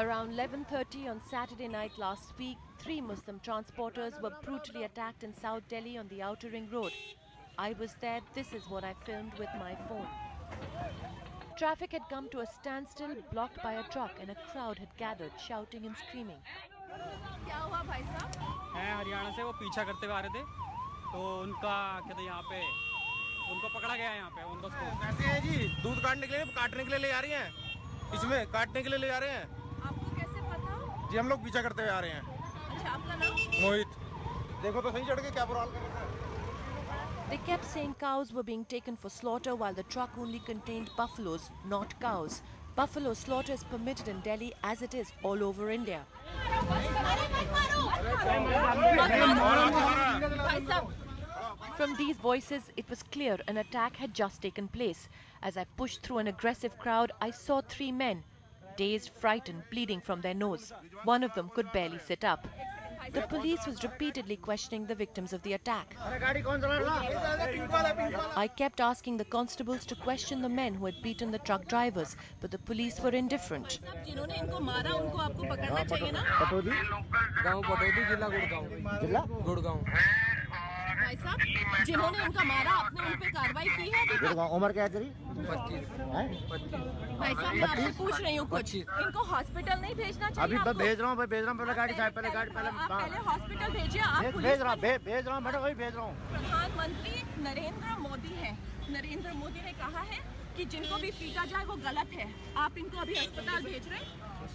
Around 11:30 on Saturday night last week, 3 Muslim transporters were brutally attacked in South Delhi on the Outer Ring Road. I was there. This is what I filmed with my phone. Traffic had come to a standstill, blocked by a truck, and a crowd had gathered, shouting and screaming. क्या हुआ भाई साहब? हैं हरियाणा से, वो पीछा करते हुए आ रहे थे, तो उनका कहते यहाँ पे उनको पकड़ा गया है यहाँ पे उनको। ऐसे हैं जी, दूध काटने के लिए ले जा रही हैं, इसमें काटने के लिए ले जा रहे हैं। आपको कैसे पता? जी हम लोग पीछा करते हुए आ रहे हैं। अच्छा, आपका नाम? मोहित। देखो तो सही चढ़ के क्या बुराल कर रहे हैं। They kept saying cows were being taken for slaughter while the truck only contained buffaloes, not cows. Buffalo slaughter is permitted in Delhi as it is all over India. From these voices, it was clear an attack had just taken place. As I pushed through an aggressive crowd, I saw 3 men, dazed, frightened, bleeding from their nose. One of them could barely sit up. The police was repeatedly questioning the victims of the attack. I kept asking the constables to question the men who had beaten the truck drivers, but the police were indifferent. जिन्होंने इनको मारा, उनको आपको पकड़ना चाहिए ना? जिला गुड़गांव। भाई साहब, जिन्होंने इनका मारा, आपने उन पे कार्रवाई की है अभी तक? उम्र क्या है तेरी? 25। भाई साहब, मैं आपसे पूछ रही हूँ कुछ। इनको हॉस्पिटल नहीं भेजना चाहिए? अभी आपको? भेज रहा हूँ, पहले गाड़ी साहब, पहले आप पहले हॉस्पिटल भेजिए। आप भेज रहा हूँ मैडम, वही भेज रहा हूँ। प्रधानमंत्री नरेंद्र मोदी हैं। नरेंद्र मोदी ने कहा है कि जिनको भी पीटा जाए वो गलत है। आप इनको अभी अस्पताल भेज रहे हैं?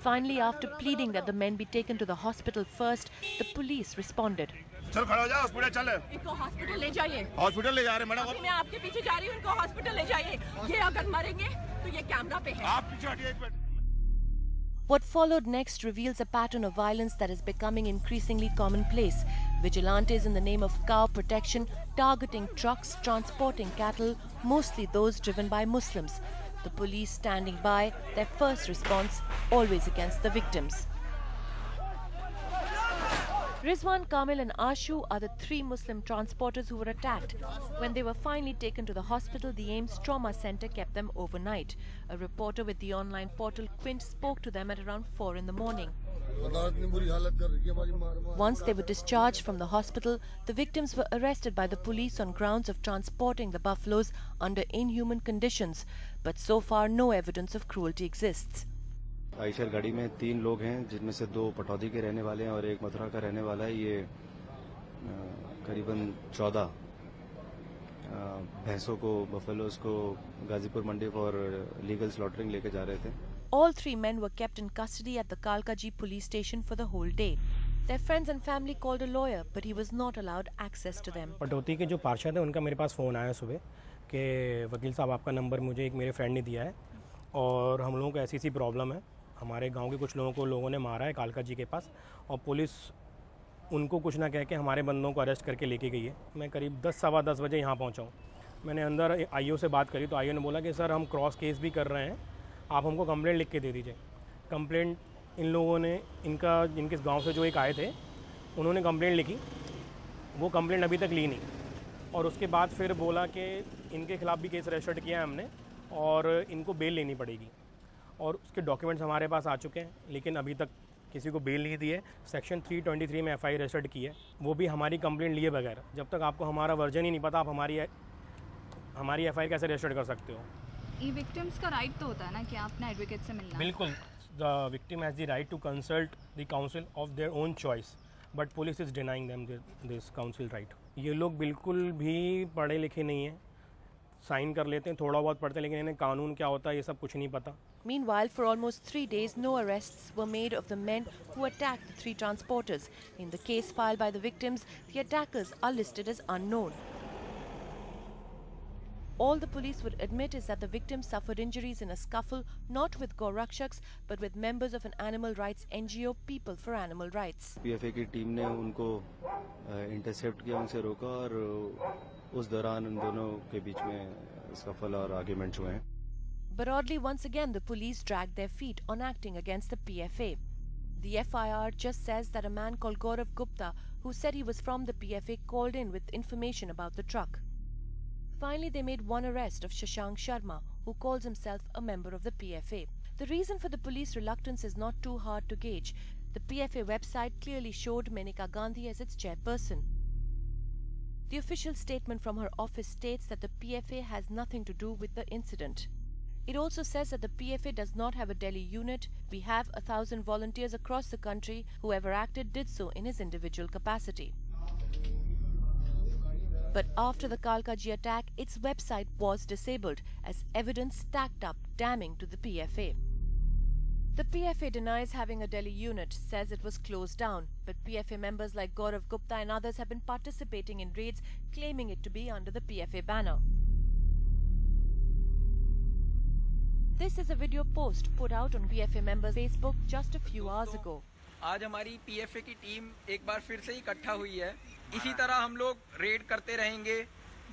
Finally, after pleading that the men be taken to the hospital first, the police responded. चल खड़ा हो जा, हॉस्पिटल चल। इनको हॉस्पिटल ले जाइए। हॉस्पिटल ले जा रहे हैं मैडम। अभी मैं आपके पीछे जा रही हूँ, इनको हॉस्पिटल ले जाइए। ये अगर मरेंगे तो ये कैमरा पे है। आप पीछे हटिए एक minute. What followed next reveals a pattern of violence that is becoming increasingly commonplace. Vigilantes in the name of cow protection targeting trucks transporting cattle, mostly those driven by Muslims. The police standing by, their first response always against the victims. Rizwan, Kamil and Ashu are the 3 Muslim transporters who were attacked. When they were finally taken to the hospital, the AIMS Trauma Center kept them overnight. A reporter with the online portal Quint spoke to them at around 4 in the morning. Once they were discharged from the hospital, the victims were arrested by the police on grounds of transporting the buffaloes under inhuman conditions. But so far, no evidence of cruelty exists. Eicher गाड़ी में 3 लोग हैं, जिनमें से 2 पटौदी के रहने वाले हैं और 1 मथुरा का रहने वाला है। ये करीबन 14 भैंसों को, बफेलोज को गाजीपुर मंडी फॉर लीगल स्लॉटरिंग लेके जा रहे थे। All 3 men were kept in custody at the Kalkaji police station for the whole day. Their friends and family called a lawyer, but he was not allowed access to them. Pataudi के जो पार्षद हैं, उनका मेरे पास फ़ोन आया सुबह कि वकील साहब, आपका नंबर मुझे एक मेरे फ्रेंड ने दिया है और हम लोगों को ऐसी प्रॉब्लम है। हमारे गांव के कुछ लोगों ने मारा है कालका जी के पास, और पुलिस उनको कुछ ना कह के हमारे बंदों को अरेस्ट करके लेके गई है। मैं करीब 10 सवा 10 बजे यहाँ पहुँचा हूँ। मैंने अंदर आईओ से बात करी तो आईओ ने बोला कि सर, हम क्रॉस केस भी कर रहे हैं, आप हमको कंप्लेंट लिख के दे दीजिए। कंप्लेंट इन लोगों ने, इनके गाँव से जो एक आए थे, उन्होंने कंप्लेंट लिखी। वो कंप्लेंट अभी तक ली नहीं, और उसके बाद फिर बोला कि इनके खिलाफ़ भी केस रजिस्टर्ड किया है हमने और इनको बेल लेनी पड़ेगी। और उसके डॉक्यूमेंट्स हमारे पास आ चुके हैं, लेकिन अभी तक किसी को बेल नहीं दी है। सेक्शन 323 में एफआईआर रजिस्टर्ड की है, वो भी हमारी कंप्लेंट लिए बगैर। जब तक आपको हमारा वर्जन ही नहीं पता, आप हमारी एफआईआर कैसे रजिस्टर्ड कर सकते हो? ये विक्टिम्स का राइट तो होता है ना कि आपने एडवोकेट से मिलना। बिल्कुल, the victim has the right to consult the counsel of their own choice, but police is denying them this counsel right. ये लोग बिल्कुल भी पढ़े लिखे नहीं हैं, साइन कर लेते हैं, थोड़ा बहुत पढ़ते हैं, लेकिन इन्हें कानून क्या होता है ये सब कुछ नहीं पता। Meanwhile, for almost 3 days, no arrests were made of the men who attacked the 3 transporters. In the case filed by the victims, the attackers are listed as unknown. All the police would admit is that the victims suffered injuries in a scuffle, not with Gorakshaks, but with members of an animal rights NGO, People for Animal Rights. PFA की team ने उनको intercept किया, उनसे रोका, और उस दौरान उन दोनों के बीच में स्कफल और आर्ग्यूमेंट्स हुए हैं। But oddly, once again, the police dragged their feet on acting against the PFA. The FIR just says that a man called Gaurav Gupta, who said he was from the PFA, called in with information about the truck. Finally, they made one arrest of Shashank Sharma, who calls himself a member of the PFA. The reason for the police reluctance is not too hard to gauge. The PFA website clearly showed Menaka Gandhi as its chairperson. The official statement from her office states that the PFA has nothing to do with the incident. It also says that the PFA does not have a Delhi unit. We have 1,000 volunteers across the country. Whoever acted did so in his individual capacity. But after the Kalkaji attack, its website was disabled as evidence stacked up damning to the PFA. The PFA denies having a Delhi unit, says it was closed down, but PFA members like Gaurav Gupta and others have been participating in raids, claiming it to be under the PFA banner. This is a video post put out on PFA members' Facebook just a few hours ago. आज हमारी PFA की team एक बार फिर से इकट्ठा हुई है। इसी तरह हम लोग रेड करते रहेंगे,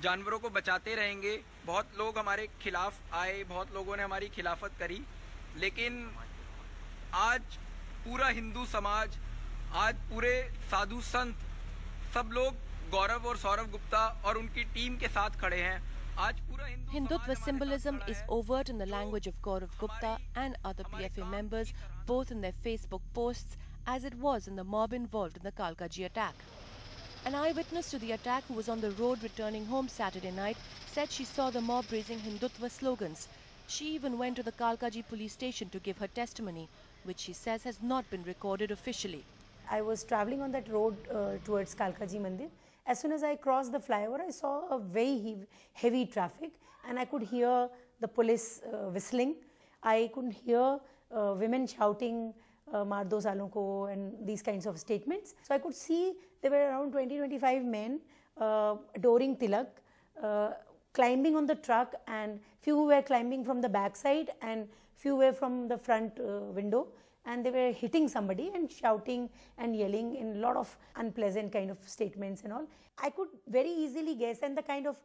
जानवरों को बचाते रहेंगे। बहुत लोग हमारे खिलाफ आए, बहुत लोगों ने हमारी खिलाफत करी, लेकिन आज पूरा हिंदू समाज, आज पूरे साधु संत, सब लोग गौरव और सौरभ गुप्ता और उनकी टीम के साथ खड़े हैं। आज पूरा Hindutva symbolism is overt in the language of Gaurav Gupta and other PFA members, both in their Facebook posts, as it was in the mob involved in the Kalkaji attack. An eyewitness to the attack who was on the road returning home Saturday night said she saw the mob raising Hindutva slogans. She even went to the Kalkaji police station to give her testimony, which she says has not been recorded officially. I was travelling on that road towards Kalkaji Mandir. As soon as I crossed the flyover, I saw a very heavy traffic and I could hear the police whistling. I couldn't hear women shouting, "Maar do salon ko," and these kinds of statements. So I could see there were around 20-25 men adoring Tilak, climbing on the truck, and few were climbing from the backside and few were from the front window. And they were hitting somebody and shouting and yelling in a lot of unpleasant kind of statements and all. I could very easily guess, and the kind of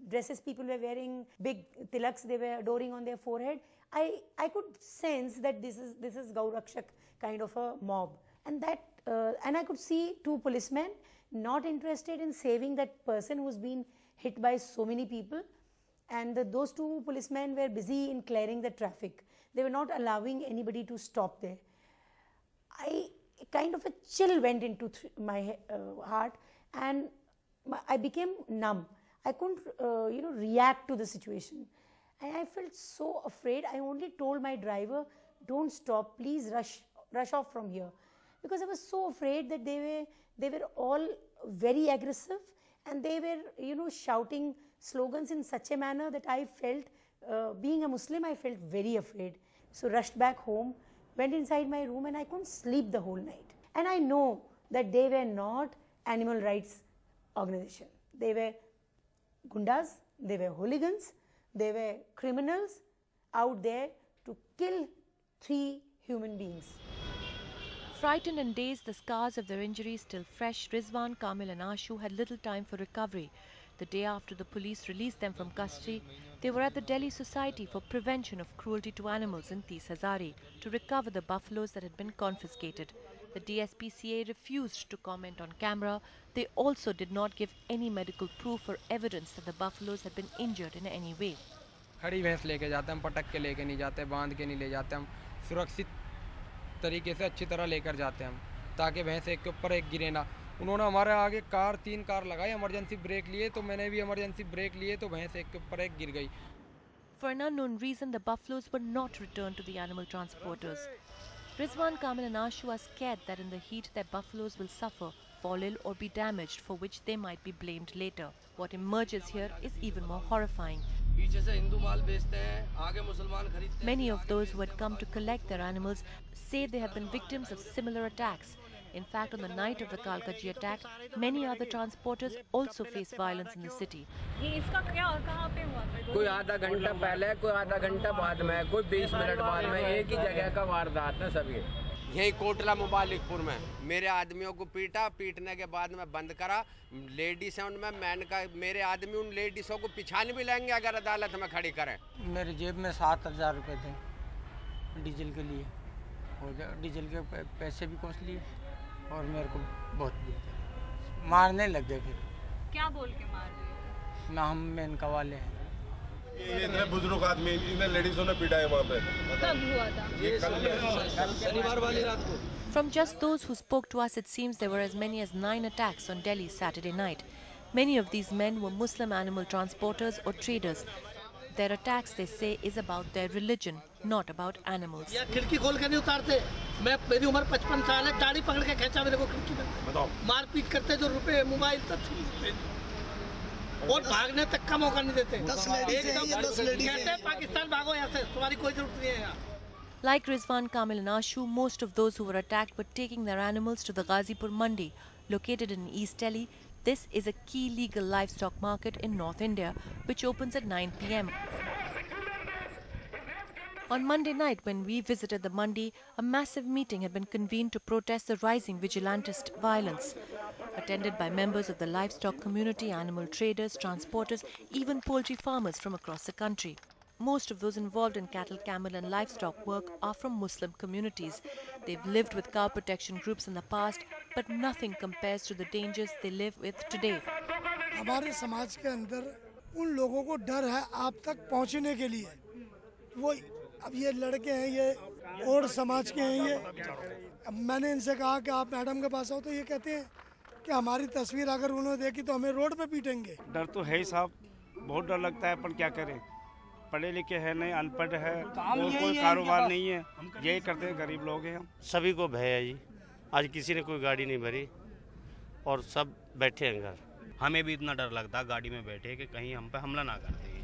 dresses people were wearing, big tilaks they were adoring on their forehead. I could sense that this is Gaurakshak kind of a mob, and I could see two policemen not interested in saving that person who's been hit by so many people, and those two policemen were busy in clearing the traffic. They were not allowing anybody to stop there. Kind of a chill went into my heart, and I became numb. I couldn't, react to the situation. And I felt so afraid. I only told my driver, "Don't stop, please rush off from here." Because I was so afraid that they were all very aggressive, and they were, shouting slogans in such a manner that I felt, being a Muslim, I felt very afraid. So rushed back home, went inside my room, and I couldn't sleep the whole night. And I know that they were not animal rights organization. They were gundas, they were hooligans, they were criminals out there to kill 3 human beings. Frightened and dazed, the scars of their injuries still fresh, Rizwan, Kamil and Ashu had little time for recovery. The day after the police released them from custody, they were at the Delhi Society for Prevention of Cruelty to Animals in Tees Hazari to recover the buffaloes that had been confiscated. The DSPCA refused to comment on camera. They also did not give any medical proof or evidence that the buffaloes had been injured in any way. खड़ी भैंस लेके जाते हम, पटक के लेके नहीं जाते, बांध के नहीं ले जाते हम, सुरक्षित तरीके से अच्छी तरह लेकर जाते हम, ताकि भैंस एक के ऊपर एक गिरे ना। उन्होंने हमारे आगे 3 कार लगाई, इमरजेंसी ब्रेक लिए, तो मैंने भी इमरजेंसी ब्रेक लिए, तो भैंस एक के ऊपर एक गिर गई। For an unknown reason, the buffaloes were not returned to the animal transporters. Rizwan, Kamil and Ashu are scared that in the heat their buffaloes will suffer, fall ill or be damaged, for which they might be blamed later. What emerges here is even more horrifying. Many of those who had come to collect their animals say they have been victims of similar attacks. In fact, on the night of the Kalkaji attack, many other transporters also faced violence in the city. कोई आधा घंटा पहले, कोई आधा घंटा बाद में, कोई 20 मिनट बाद में, एक ही जगह का वारदात है सभी। यही कोटला मुबालिकपुर में मेरे आदमियों को पीटने के बाद में बंद करा। लेडीज हैं उनमें, मैंने कहा मेरे आदमी उन लेडीज़ों को पिछान भी लेंगे अगर अदालत में खड़ी करें। मेरे जेब में 7,000 रुपये थे डीजल के लिए, और डीजल के पैसे भी कौन लिए, और मेरे को बहुत मारने लग गए। फिर क्या बोल के मार रहे? ना हम मेनका वाले हैं, ये इतने बुजुर्ग आदमी, इन्हें लेडीजों ने पीटा है वहाँ पे। कब हुआ था? ये शनिवार वाली रात को। From just those who spoke to us, it seems there were as many as 9 attacks on Delhi Saturday night. Many of these men were Muslim animal transporters or traders. Their attacks, they say, is about their religion, not about animals. खिड़की खोल के नहीं उतारते। मेरी उम्र 55 साल है, दाढ़ी पकड़ के खींचा मेरे को खिड़की में। बताओ। मारपीट करते, जो रुपए मोबाइल तक और भागने तक का मौका नहीं देते। 10 लेडीज कहते हैं पाकिस्तान भागो यहाँ से, तुम्हारी कोई जरूरत नहीं है यहाँ। Like Rizwan, Kamil and Ashu, most of those who were attacked were taking their animals to the Ghazipur Mandi, located in East Delhi. This is a key legal livestock market in North India, which opens at 9 p.m. On Monday night, when we visited the Mandi, a massive meeting had been convened to protest the rising vigilantist violence. Attended by members of the livestock community, animal traders, transporters, even poultry farmers from across the country. Most of those involved in cattle, camel and livestock work are from Muslim communities. They've lived with cow protection groups in the past, but nothing compares to the dangers they live with today. हमारे समाज के अंदर उन लोगों को डर है आप तक पहुंचने के लिए। वो अब ये लड़के हैं, ये और समाज के हैं ये। अब मैंने इनसे कहा कि आप मैडम के पास आओ, तो ये कहते हैं कि हमारी तस्वीर अगर उन्होंने देखी तो हमें रोड पे पीटेंगे। डर तो है ही साहब, बहुत डर लगता है, पर क्या करें, पढ़े लिखे है नहीं, अनपढ़ है और कोई कारोबार नहीं है, यही करते हैं, गरीब लोग हैं हम। सभी को भय है जी, आज किसी ने कोई गाड़ी नहीं भरी और सब बैठे हैं घर। हमें भी इतना डर लगता है गाड़ी में बैठे कि कहीं हम पे हमला ना कर देंगे।